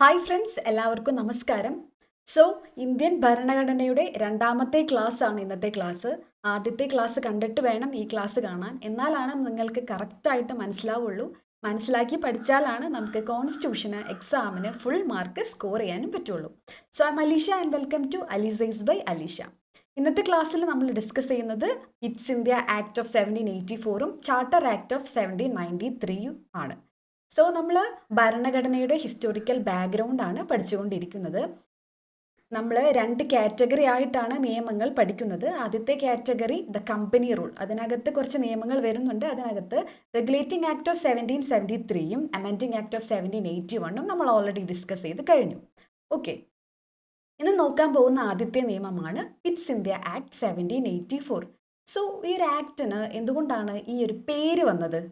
Hi friends, എല്ലാവർക്കും നമസ്കാരം. Indian ഭരണഘടനയുടെ രണ്ടാമത്തെ ക്ലാസ് ആണ് ഇന്നത്തെ ക്ലാസ്. ആദ്യത്തെ ക്ലാസ് കണ്ടിട്ട് വേണം ഈ ക്ലാസ് കാണാൻ. എന്നാലാണ് നിങ്ങൾക്ക് കറക്റ്റായിട്ട് മനസ്സിലാവുള്ളൂ. മനസ്സിലാക്കി പഠിച്ചാലാണ് നമുക്ക് കോൺസ്റ്റിറ്റ്യൂഷന് എക്സാമിന് ഫുൾ മാർക്ക് സ്കോർ ചെയ്യാനും പറ്റുള്ളൂ. I am Alisha and welcome to Alisize by Alisha. ഇന്നത്തെ ക്ലാസ്സിൽ നമ്മൾ ഡിസ്കസ് ചെയ്യുന്നത് it's India Act of 1784 Charter Act of 1793 ആണ്. നമ്മൾ ഭരണഘടനയുടെ ഹിസ്റ്റോറിക്കൽ ബാക്ക്ഗ്രൗണ്ടാണ് പഠിച്ചുകൊണ്ടിരിക്കുന്നത്. നമ്മൾ രണ്ട് കാറ്റഗറി ആയിട്ടാണ് നിയമങ്ങൾ പഠിക്കുന്നത്. ആദ്യത്തെ കാറ്റഗറി ദ കമ്പനി റൂൾ. അതിനകത്ത് കുറച്ച് നിയമങ്ങൾ വരുന്നുണ്ട്. അതിനകത്ത് റെഗുലേറ്റിംഗ് ആക്ട് ഓഫ് 1773യും അമെൻഡിങ് ആക്ട് ഓഫ് 1781 നമ്മൾ ഓൾറെഡി ഡിസ്കസ് ചെയ്ത് കഴിഞ്ഞു. ഓക്കെ, ഇന്ന് നോക്കാൻ പോകുന്ന ആദ്യത്തെ നിയമമാണ് ഇറ്റ്സ് ഇന്ത്യ ആക്ട് 1784. ഈ ഒരു ആക്ടിന് എന്തുകൊണ്ടാണ് ഈ ഒരു പേര് വന്നത്?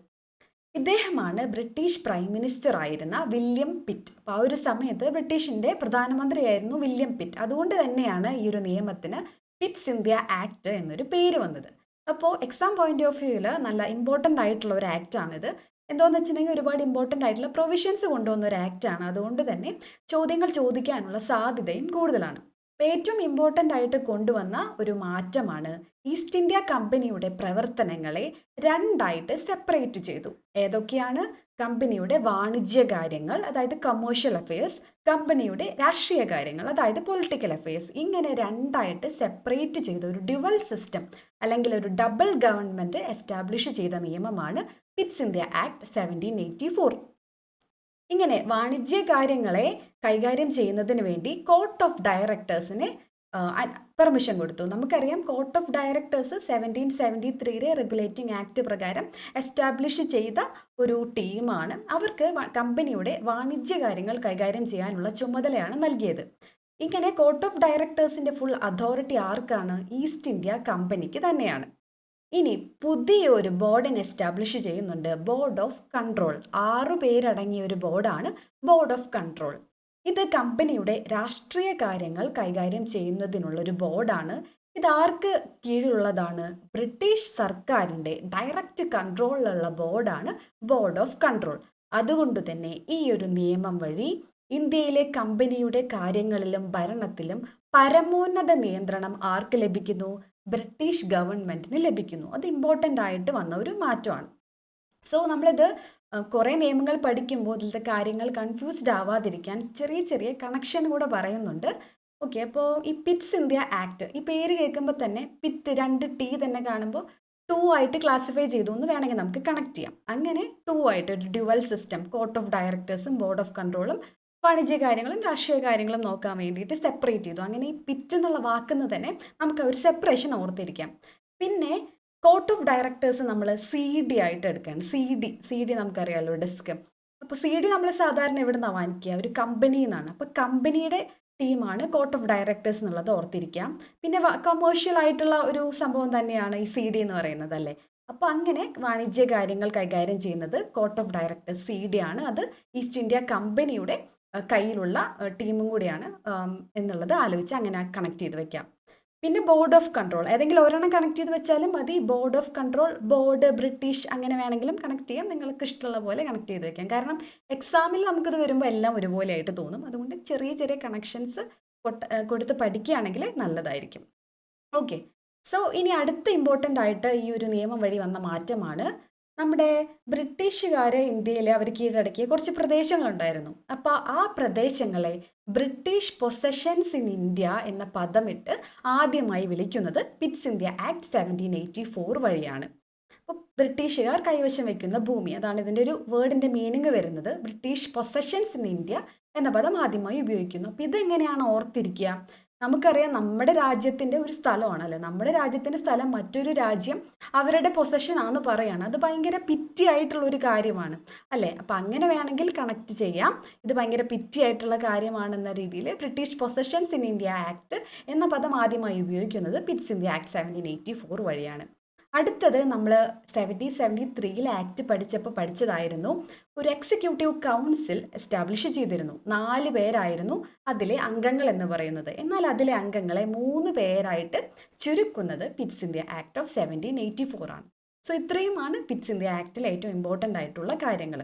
ഇദ്ദേഹമാണ് ബ്രിട്ടീഷ് പ്രൈം മിനിസ്റ്റർ ആയിരുന്ന വില്യം പിറ്റ്. അപ്പോൾ ആ ഒരു സമയത്ത് ബ്രിട്ടീഷിൻ്റെ പ്രധാനമന്ത്രിയായിരുന്നു വില്യം പിറ്റ്. അതുകൊണ്ട് തന്നെയാണ് ഈ ഒരു നിയമത്തിന് പിറ്റ്സ് ഇന്ത്യ ആക്ട് എന്നൊരു പേര് വന്നത്. അപ്പോൾ എക്സാം പോയിന്റ് ഓഫ് വ്യൂവിൽ നല്ല ഇമ്പോർട്ടൻ്റ് ആയിട്ടുള്ള ഒരു ആക്റ്റാണിത്. എന്താണെന്ന് വെച്ചിട്ടുണ്ടെങ്കിൽ ഒരുപാട് ഇമ്പോർട്ടൻ്റ് ആയിട്ടുള്ള പ്രൊവിഷൻസ് കൊണ്ടുവന്ന ഒരു ആക്റ്റാണ്. അതുകൊണ്ട് തന്നെ ചോദ്യങ്ങൾ ചോദിക്കാനുള്ള സാധ്യതയും കൂടുതലാണ്. ഏറ്റവും ഇമ്പോർട്ടൻ്റ് ആയിട്ട് കൊണ്ടുവന്ന ഒരു മാറ്റമാണ് ഈസ്റ്റ് ഇന്ത്യ കമ്പനിയുടെ പ്രവർത്തനങ്ങളെ രണ്ടായിട്ട് സെപ്പറേറ്റ് ചെയ്തു. ഏതൊക്കെയാണ്? കമ്പനിയുടെ വാണിജ്യ കാര്യങ്ങൾ, അതായത് കമേഴ്ഷ്യൽ അഫയേഴ്സ്, കമ്പനിയുടെ രാഷ്ട്രീയ കാര്യങ്ങൾ, അതായത് പൊളിറ്റിക്കൽ അഫയേഴ്സ്. ഇങ്ങനെ രണ്ടായിട്ട് സെപ്പറേറ്റ് ചെയ്ത ഒരു ഡ്യുവൽ സിസ്റ്റം അല്ലെങ്കിൽ ഒരു ഡബിൾ ഗവൺമെൻറ് എസ്റ്റാബ്ലിഷ് ചെയ്ത നിയമമാണ് പിറ്റ്സ് ഇന്ത്യ ആക്ട് 1784. ഇങ്ങനെ വാണിജ്യ കാര്യങ്ങളെ കൈകാര്യം ചെയ്യുന്നതിന് വേണ്ടി കോർട്ട് ഓഫ് ഡയറക്ടേഴ്സിന് പെർമിഷൻ കൊടുത്തു. നമുക്കറിയാം, court of directors 1773 regulating act പ്രകാരം എസ്റ്റാബ്ലിഷ് ചെയ്ത ഒരു ടീമാണ്. അവർക്ക് കമ്പനിയുടെ വാണിജ്യ കാര്യങ്ങൾ കൈകാര്യം ചെയ്യാനുള്ള ചുമതലയാണ് നൽകിയത്. ഇങ്ങനെ കോർട്ട് ഓഫ് ഡയറക്ടേഴ്സിൻ്റെ ഫുൾ അതോറിറ്റി ആർക്കാണ്? ഈസ്റ്റ് ഇന്ത്യ കമ്പനിക്ക് തന്നെയാണ്. ഇനി പുതിയൊരു ബോർഡിനെ എസ്റ്റാബ്ലിഷ് ചെയ്യുന്നുണ്ട്, ബോർഡ് ഓഫ് കൺട്രോൾ. 6 പേരടങ്ങിയ ഒരു ബോർഡാണ് ബോർഡ് ഓഫ് കൺട്രോൾ. ഇത് കമ്പനിയുടെ രാഷ്ട്രീയ കാര്യങ്ങൾ കൈകാര്യം ചെയ്യുന്നതിനുള്ളൊരു ബോർഡാണ്. ഇത് ആർക്ക് കീഴിലുള്ളതാണ്? ബ്രിട്ടീഷ് സർക്കാരിൻ്റെ ഡയറക്റ്റ് കൺട്രോളിലുള്ള ബോർഡാണ് ബോർഡ് ഓഫ് കൺട്രോൾ. അതുകൊണ്ട് തന്നെ ഈ ഒരു നിയമം വഴി ഇന്ത്യയിലെ കമ്പനിയുടെ കാര്യങ്ങളിലും ഭരണത്തിലും പരമോന്നത നിയന്ത്രണം ആർക്ക് ലഭിക്കുന്നു? ബ്രിട്ടീഷ് ഗവൺമെൻറ്റിന് ലഭിക്കുന്നു. അത് ഇമ്പോർട്ടൻ്റ് ആയിട്ട് വന്ന ഒരു മാറ്റമാണ്. നമ്മളിത് കുറേ നിയമങ്ങൾ പഠിക്കുമ്പോൾ ഇതിലത്തെ കാര്യങ്ങൾ കൺഫ്യൂസ്ഡ് ആവാതിരിക്കാൻ ചെറിയ ചെറിയ കണക്ഷൻ കൂടെ പറയുന്നുണ്ട്. ഓക്കെ, അപ്പോൾ ഈ പിറ്റ്സ് ഇന്ത്യ ആക്ട്, ഈ പേര് കേൾക്കുമ്പോൾ തന്നെ പിറ്റ് 2 ടി തന്നെ കാണുമ്പോൾ 2 ആയിട്ട് ക്ലാസിഫൈ ചെയ്തു എന്ന് വേണമെങ്കിൽ നമുക്ക് കണക്ട് ചെയ്യാം. അങ്ങനെ 2 ആയിട്ട് ഒരു ഡ്യുവൽ സിസ്റ്റം, കോർട്ട് ഓഫ് ഡയറക്ടേഴ്സും ബോർഡ് ഓഫ് കൺട്രോളും വാണിജ്യ കാര്യങ്ങളും രാഷ്ട്രീയ കാര്യങ്ങളും നോക്കാൻ വേണ്ടിയിട്ട് സെപ്പറേറ്റ് ചെയ്തു. അങ്ങനെ ഈ പിറ്റ് എന്നുള്ള വാക്കിന്ന് തന്നെ നമുക്ക് ഒരു സെപ്പറേഷൻ ഓർത്തിരിക്കാം. പിന്നെ കോർട്ട് ഓഫ് ഡയറക്ടേഴ്സ് നമ്മൾ CD ആയിട്ട് എടുക്കുകയാണ്. CD നമുക്കറിയാമല്ലോ, ഡെസ്ക്. അപ്പോൾ CD നമ്മൾ സാധാരണ എവിടെ നിന്നാണ് വാങ്ങിക്കുക? ഒരു കമ്പനിയിൽ നിന്നാണ്. അപ്പോൾ കമ്പനിയുടെ ടീമാണ് കോർട്ട് ഓഫ് ഡയറക്ടേഴ്സ് എന്നുള്ളത് ഓർത്തിരിക്കാം. പിന്നെ കൊമേഴ്ഷ്യൽ ആയിട്ടുള്ള ഒരു സംഭവം തന്നെയാണ് ഈ CD എന്ന് പറയുന്നത്, അല്ലേ? അപ്പോൾ അങ്ങനെ വാണിജ്യ കാര്യങ്ങൾ കൈകാര്യം ചെയ്യുന്നത് കോർട്ട് ഓഫ് ഡയറക്ടേഴ്സ് CD ആണ്. അത് ഈസ്റ്റ് ഇന്ത്യ കമ്പനിയുടെ കയ്യിലുള്ള ടീമും കൂടിയാണ് എന്നുള്ളത് ആലോചിച്ച് അങ്ങനെ കണക്ട് ചെയ്ത് വെക്കാം. പിന്നെ ബോർഡ് ഓഫ് കൺട്രോൾ, ഏതെങ്കിലും ഒരെണ്ണം കണക്ട് ചെയ്ത് വെച്ചാലും മതി. Board of control, board, British, അങ്ങനെ വേണമെങ്കിലും കണക്ട് ചെയ്യാം. നിങ്ങൾക്ക് ഇഷ്ടമുള്ള പോലെ കണക്ട് ചെയ്ത് വെക്കാം. കാരണം എക്സാമിൽ നമുക്കിത് വരുമ്പോൾ എല്ലാം ഒരുപോലെ ആയിട്ട് തോന്നും. അതുകൊണ്ട് ചെറിയ ചെറിയ കണക്ഷൻസ് കൊടുത്ത് പഠിക്കുകയാണെങ്കിൽ നല്ലതായിരിക്കും. ഓക്കെ, ഇനി അടുത്ത ഇമ്പോർട്ടൻ്റ് ആയിട്ട് ഈ ഒരു നിയമം വഴി വന്ന മാറ്റമാണ് നമ്മുടെ ബ്രിട്ടീഷുകാർ ഇന്ത്യയിൽ അവർ കീഴടക്കിയ കുറച്ച് പ്രദേശങ്ങളുണ്ടായിരുന്നു. അപ്പോൾ ആ പ്രദേശങ്ങളെ ബ്രിട്ടീഷ് പൊസഷൻസ് ഇൻ ഇന്ത്യ എന്ന പദമിട്ട് ആദ്യമായി വിളിക്കുന്നത് പിറ്റ്സ് ഇന്ത്യ ആക്ട് 1784 വഴിയാണ്. അപ്പോൾ ബ്രിട്ടീഷുകാർ കൈവശം വയ്ക്കുന്ന ഭൂമി, അതാണ് ഇതിൻ്റെ ഒരു വേർഡിൻ്റെ മീനിങ് വരുന്നത്. ബ്രിട്ടീഷ് പൊസഷൻസ് ഇൻ ഇന്ത്യ എന്ന പദം ആദ്യമായി ഉപയോഗിക്കുന്നു. അപ്പോൾ ഇതെങ്ങനെയാണ് ഓർത്തിരിക്കുക? നമുക്കറിയാം, നമ്മുടെ രാജ്യത്തിൻ്റെ ഒരു സ്ഥലമാണല്ലോ. നമ്മുടെ രാജ്യത്തിൻ്റെ സ്ഥലം മറ്റൊരു രാജ്യം അവരുടെ പൊസഷൻ ആണെന്ന് പറയാണ്. അത് ഭയങ്കര പിറ്റി ആയിട്ടുള്ളൊരു കാര്യമാണ്, അല്ലേ? അപ്പം അങ്ങനെ വേണമെങ്കിൽ കണക്ട് ചെയ്യാം. ഇത് ഭയങ്കര പിറ്റി ആയിട്ടുള്ള കാര്യമാണെന്ന രീതിയിൽ British possessions in India act എന്ന പദം ആദ്യമായി ഉപയോഗിക്കുന്നത് പിറ്റ്സ് ഇന്ത്യ ആക്ട് 1784 വഴിയാണ്. അടുത്തത് നമ്മൾ 1773 ആക്ട് പഠിച്ചതായിരുന്നു, ഒരു എക്സിക്യൂട്ടീവ് കൗൺസിൽ എസ്റ്റാബ്ലിഷ് ചെയ്തിരുന്നു. 4 പേരായിരുന്നു അതിലെ അംഗങ്ങൾ എന്ന് പറയുന്നത്. എന്നാൽ അതിലെ അംഗങ്ങളെ 3 പേരായിട്ട് ചുരുക്കുന്നത് പിറ്റ്സ് ഇന്ത്യ ആക്ട് ഓഫ് 1784 ആണ്. ഇത്രയുമാണ് പിറ്റ്സ് ഇന്ത്യ ആക്ടിൽ ഏറ്റവും ഇമ്പോർട്ടൻ്റ് ആയിട്ടുള്ള കാര്യങ്ങൾ.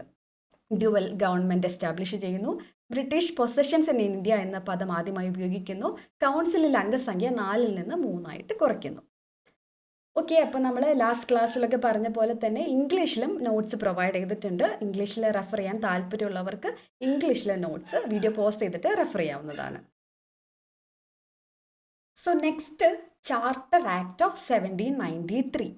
ഡ്യുവൽ ഗവൺമെൻറ് എസ്റ്റാബ്ലിഷ് ചെയ്യുന്നു, ബ്രിട്ടീഷ് പൊസഷൻസ് ഇൻ ഇന്ത്യ എന്ന പദം ആദ്യമായി ഉപയോഗിക്കുന്നു. കൗൺസിലിൽ അംഗസംഖ്യ 4-ൽ നിന്ന് 3 കുറയ്ക്കുന്നു. ഓക്കെ, അപ്പോൾ നമ്മൾ ലാസ്റ്റ് ക്ലാസ്സിലൊക്കെ പറഞ്ഞ പോലെ തന്നെ ഇംഗ്ലീഷിലും നോട്ട്സ് പ്രൊവൈഡ് ചെയ്തിട്ടുണ്ട്. ഇംഗ്ലീഷിൽ റെഫർ ചെയ്യാൻ താല്പര്യമുള്ളവർക്ക് ഇംഗ്ലീഷിലെ നോട്ട്സ് വീഡിയോ പോസ്റ്റ് ചെയ്തിട്ട് റെഫർ ചെയ്യാവുന്നതാണ്. So next, charter Act of 1793.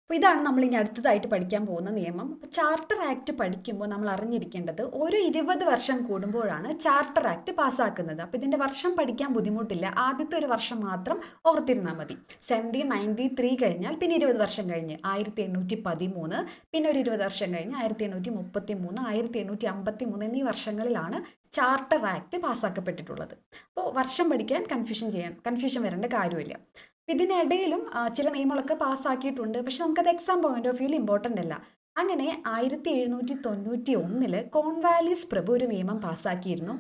അപ്പോൾ ഇതാണ് നമ്മൾ ഇനി അടുത്തതായിട്ട് പഠിക്കാൻ പോകുന്ന നിയമം. അപ്പോൾ ചാർട്ടർ ആക്ട് പഠിക്കുമ്പോൾ നമ്മൾ അറിഞ്ഞിരിക്കേണ്ടത് ഒരു 20 വർഷം കൂടുമ്പോഴാണ് ചാർട്ടർ ആക്ട് പാസ്സാക്കുന്നത്. അപ്പോൾ ഇതിൻ്റെ വർഷം പഠിക്കാൻ ബുദ്ധിമുട്ടില്ല, ആദ്യത്തെ ഒരു വർഷം മാത്രം ഓർത്തിരുന്നാൽ മതി. 1793 കഴിഞ്ഞാൽ പിന്നെ 20 വർഷം കഴിഞ്ഞ് 1813, പിന്നെ ഒരു 20 വർഷം കഴിഞ്ഞ് 1833, 1853 എന്നീ വർഷങ്ങളിലാണ് ചാർട്ടർ ആക്ട് പാസ്സാക്കപ്പെട്ടിട്ടുള്ളത്. അപ്പോൾ വർഷം പഠിക്കാൻ കൺഫ്യൂഷൻ വരേണ്ട കാര്യമില്ല. ഇതിനിടയിലും ചില നിയമങ്ങളൊക്കെ പാസ്സാക്കിയിട്ടുണ്ട്, പക്ഷെ നമുക്കത് എക്സാം പോയിന്റ് ഓഫ് വ്യൂവിൽ ഇമ്പോർട്ടൻ്റ് അല്ല. അങ്ങനെ 1791 കോൺവാലിസ് പ്രഭു ഒരു നിയമം പാസ്സാക്കിയിരുന്നു.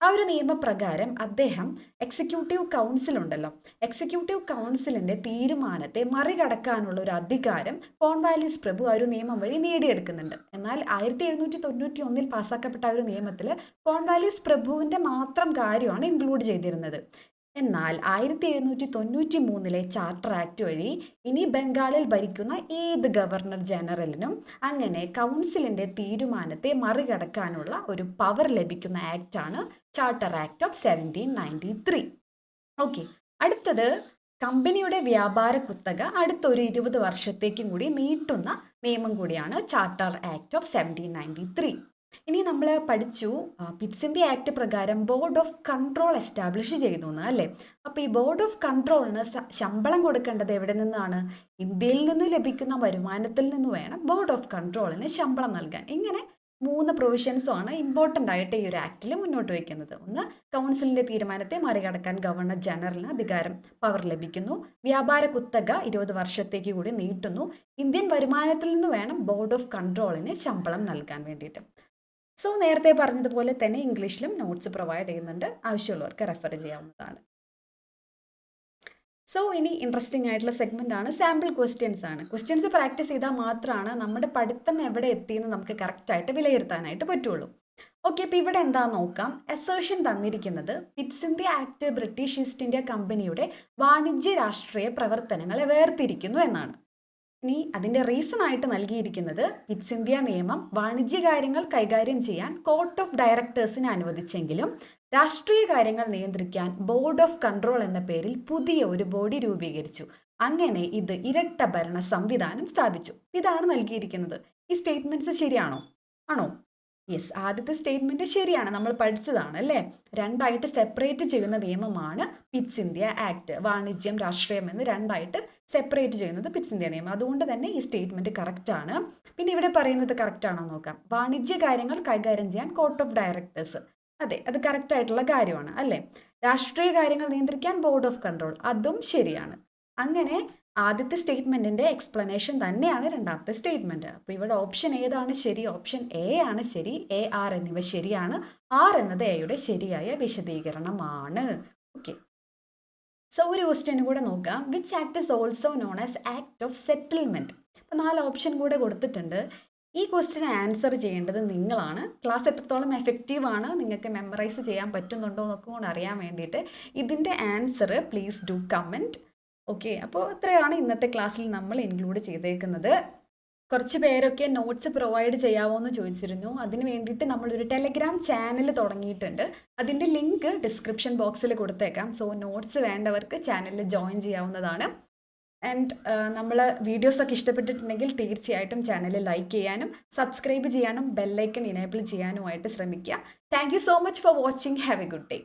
ആ ഒരു നിയമപ്രകാരം അദ്ദേഹം എക്സിക്യൂട്ടീവ് കൗൺസിൽ ഉണ്ടല്ലോ, എക്സിക്യൂട്ടീവ് കൗൺസിലിൻ്റെ തീരുമാനത്തെ മറികടക്കാനുള്ള ഒരു അധികാരം കോൺവാലിസ് പ്രഭു ആ ഒരു നിയമം വഴി നേടിയെടുക്കുന്നുണ്ട്. എന്നാൽ 1791 പാസ്സാക്കപ്പെട്ട ആ ഒരു നിയമത്തിൽ കോൺവാലിസ് പ്രഭുവിൻ്റെ മാത്രം കാര്യമാണ് ഇൻക്ലൂഡ് ചെയ്തിരുന്നത്. എന്നാൽ 1793 ചാർട്ടർ ആക്ട് വഴി ഇനി ബംഗാളിൽ ഭരിക്കുന്ന ഏത് ഗവർണർ ജനറലിനും അങ്ങനെ കൗൺസിലിൻ്റെ തീരുമാനത്തെ മറികടക്കാനുള്ള ഒരു പവർ ലഭിക്കുന്ന ആക്റ്റാണ് ചാർട്ടർ ആക്ട് ഓഫ് 1793. ഓക്കെ, അടുത്തത് കമ്പനിയുടെ വ്യാപാര കുത്തക അടുത്തൊരു 20 വർഷത്തേക്കും കൂടി നീട്ടുന്ന നിയമം കൂടിയാണ് ചാർട്ടർ ആക്ട് ഓഫ് 1793. ഇനി നമ്മൾ പഠിച്ചു പിറ്റ്സ് ഇന്ത്യ ആക്ട് പ്രകാരം ബോർഡ് ഓഫ് കൺട്രോൾ എസ്റ്റാബ്ലിഷ് ചെയ്തു എന്ന്, അല്ലേ? അപ്പോൾ ഈ ബോർഡ് ഓഫ് കൺട്രോളിന് ശമ്പളം കൊടുക്കേണ്ടത് എവിടെ നിന്നാണ്? ഇന്ത്യയിൽ നിന്ന് ലഭിക്കുന്ന വരുമാനത്തിൽ നിന്ന് വേണം ബോർഡ് ഓഫ് കൺട്രോളിന് ശമ്പളം നൽകാൻ. ഇങ്ങനെ 3 പ്രൊവിഷൻസുമാണ് ഇമ്പോർട്ടൻ്റ് ആയിട്ട് ഈ ഒരു ആക്ടിൽ മുന്നോട്ട് വയ്ക്കുന്നത്. ഒന്ന്, കൗൺസിലിൻ്റെ തീരുമാനത്തെ മറികടക്കാൻ ഗവർണർ ജനറലിന് പവർ ലഭിക്കുന്നു. വ്യാപാര കുത്തക 20 വർഷത്തേക്ക് കൂടി നീട്ടുന്നു. ഇന്ത്യൻ വരുമാനത്തിൽ നിന്ന് വേണം ബോർഡ് ഓഫ് കൺട്രോളിന് ശമ്പളം നൽകാൻ വേണ്ടിയിട്ട്. സോ നേരത്തെ പറഞ്ഞതുപോലെ തന്നെ ഇംഗ്ലീഷിലും നോട്ട്സ് പ്രൊവൈഡ് ചെയ്യുന്നുണ്ട്, ആവശ്യമുള്ളവർക്ക് റെഫർ ചെയ്യാവുന്നതാണ്. സോ ഇനി ഇൻട്രസ്റ്റിംഗ് ആയിട്ടുള്ള സെഗ്മെൻ്റ് ആണ് സാമ്പിൾ ക്വസ്റ്റ്യൻസ് ആണ്. ക്വസ്റ്റ്യൻസ് പ്രാക്ടീസ് ചെയ്താൽ മാത്രമാണ് നമ്മുടെ പഠിത്തം എവിടെ എത്തിയെന്ന് നമുക്ക് കറക്റ്റായിട്ട് വിലയിരുത്താനായിട്ട് പറ്റുള്ളൂ. ഓക്കെ, അപ്പോൾ ഇവിടെ എന്താ നോക്കാം. അസേർഷൻ തന്നിരിക്കുന്നത് Pitt's India act British east India കമ്പനിയുടെ വാണിജ്യ രാഷ്ട്രീയ പ്രവർത്തനങ്ങളെ വേർതിരിക്കുന്നു എന്നാണ്. ഇനി അതിൻ്റെ റീസൺ ആയിട്ട് നൽകിയിരിക്കുന്നത് പിറ്റ്സ് ഇന്ത്യ നിയമം വാണിജ്യകാര്യങ്ങൾ കൈകാര്യം ചെയ്യാൻ കോർട്ട് ഓഫ് ഡയറക്ടേഴ്സിനെ അനുവദിച്ചെങ്കിലും രാഷ്ട്രീയ കാര്യങ്ങൾ നിയന്ത്രിക്കാൻ ബോർഡ് ഓഫ് കൺട്രോൾ എന്ന പേരിൽ പുതിയ ഒരു ബോഡി രൂപീകരിച്ചു. അങ്ങനെ ഇത് ഇരട്ട ഭരണ സംവിധാനം സ്ഥാപിച്ചു. ഇതാണ് നൽകിയിരിക്കുന്നത്. ഈ സ്റ്റേറ്റ്മെൻറ്റ്സ് ശരിയാണോ? ആണോ? യെസ്, ആദ്യത്തെ സ്റ്റേറ്റ്മെൻറ്റ് ശരിയാണ്, നമ്മൾ പഠിച്ചതാണ് അല്ലേ? 2ആയിട്ട് സെപ്പറേറ്റ് ചെയ്യുന്ന നിയമമാണ് പിറ്റ്സ് ഇന്ത്യ ആക്ട്. വാണിജ്യം രാഷ്ട്രീയം എന്ന് 2ആയിട്ട് സെപ്പറേറ്റ് ചെയ്യുന്നത് പിറ്റ്സ് ഇന്ത്യ നിയമം. അതുകൊണ്ട് തന്നെ ഈ സ്റ്റേറ്റ്മെൻറ്റ് കറക്റ്റാണ്. പിന്നെ ഇവിടെ പറയുന്നത് കറക്റ്റാണോ നോക്കാം. വാണിജ്യ കാര്യങ്ങൾ കൈകാര്യം ചെയ്യാൻ കോർട്ട് ഓഫ് ഡയറക്ടേഴ്സ്, അതെ, അത് കറക്റ്റായിട്ടുള്ള കാര്യമാണ് അല്ലേ? രാഷ്ട്രീയ കാര്യങ്ങൾ നിയന്ത്രിക്കാൻ ബോർഡ് ഓഫ് കൺട്രോൾ, അതും ശരിയാണ്. അങ്ങനെ ആദ്യത്തെ സ്റ്റേറ്റ്മെൻറ്റിൻ്റെ എക്സ്പ്ലനേഷൻ തന്നെയാണ് രണ്ടാമത്തെ സ്റ്റേറ്റ്മെൻറ്റ്. അപ്പോൾ ഇവിടെ ഓപ്ഷൻ ഏതാണ് ശരി? ഓപ്ഷൻ എ ആണ് ശരി. എ, ആർ എന്നിവ ശരിയാണ്. ആർ എന്നത് എയുടെ ശരിയായ വിശദീകരണമാണ്. ഓക്കെ, സോ ഒരു ക്വസ്റ്റ്യൻ കൂടെ നോക്കാം. Which act is also known as act of settlement? അപ്പോൾ 4 ഓപ്ഷൻ കൂടെ കൊടുത്തിട്ടുണ്ട്. ഈ ക്വസ്റ്റ്യൻ ആൻസർ ചെയ്യേണ്ടത് നിങ്ങളാണ്. ക്ലാസ് എത്രത്തോളം എഫക്റ്റീവാണ്, നിങ്ങൾക്ക് മെമ്മറൈസ് ചെയ്യാൻ പറ്റുന്നുണ്ടോ എന്നൊക്കെ കൂടെ അറിയാൻ വേണ്ടിയിട്ട് ഇതിൻ്റെ answer please do comment. Okay, അപ്പോൾ ഇത്രയാണ് ഇന്നത്തെ ക്ലാസ്സിൽ നമ്മൾ ഇൻക്ലൂഡ് ചെയ്തേക്കുന്നത്. കുറച്ച് പേരൊക്കെ നോട്ട്സ് പ്രൊവൈഡ് ചെയ്യാമോ എന്ന് ചോദിച്ചിരുന്നു. അതിന് വേണ്ടിയിട്ട് നമ്മളൊരു ടെലഗ്രാം ചാനൽ തുടങ്ങിയിട്ടുണ്ട്. അതിൻ്റെ ലിങ്ക് ഡിസ്ക്രിപ്ഷൻ ബോക്സിൽ കൊടുത്തേക്കാം. സോ നോട്ട്സ് വേണ്ടവർക്ക് ചാനലിൽ ജോയിൻ ചെയ്യാവുന്നതാണ്. ആൻഡ് നമ്മൾ വീഡിയോസൊക്കെ ഇഷ്ടപ്പെട്ടിട്ടുണ്ടെങ്കിൽ തീർച്ചയായിട്ടും ചാനൽ ലൈക്ക് ചെയ്യാനും സബ്സ്ക്രൈബ് ചെയ്യാനും ബെല്ലൈക്കൺ ഇനേബിൾ ചെയ്യാനുമായിട്ട് ശ്രമിക്കുക. Thank you so much for watching. Have A good day.